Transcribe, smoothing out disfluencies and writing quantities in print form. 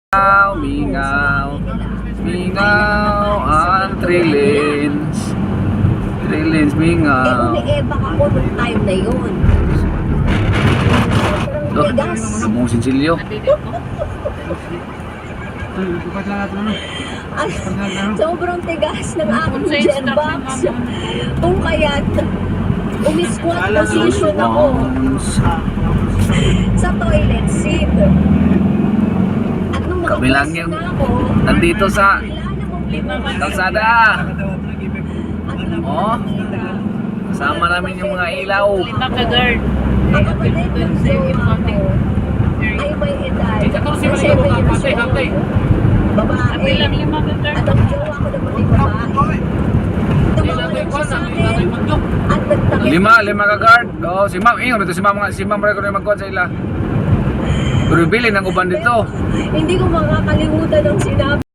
Mingaw, mingaw, ang trilins. Trilins, mingaw. Umi-ebak ako nung time na yun. Oh, Tigas. mong sinsilyo. Sobrang tigas ng aking jet box. Kung kaya't umi-squat position ako sa toilet seat. At nung Kami lang nakapwesto yung na ako, nandito sa kailangan akong kalsada. Oh, kasama namin yung mga ilaw. Lima ka guard. ang kapatid ng jowa ko ay may edad. May May 7 years old. Babae. Bilang lima ka guard. At ang jowa ko naman ay babae. Tumawalan siya sa akin at nagtakip. Lima ka guard. Oh, si Ma'am, ingon dito si Ma'am record na magkuhan sa ila. Pero bilin ang uban dito. Hindi ko makakalimutan ang sinabi.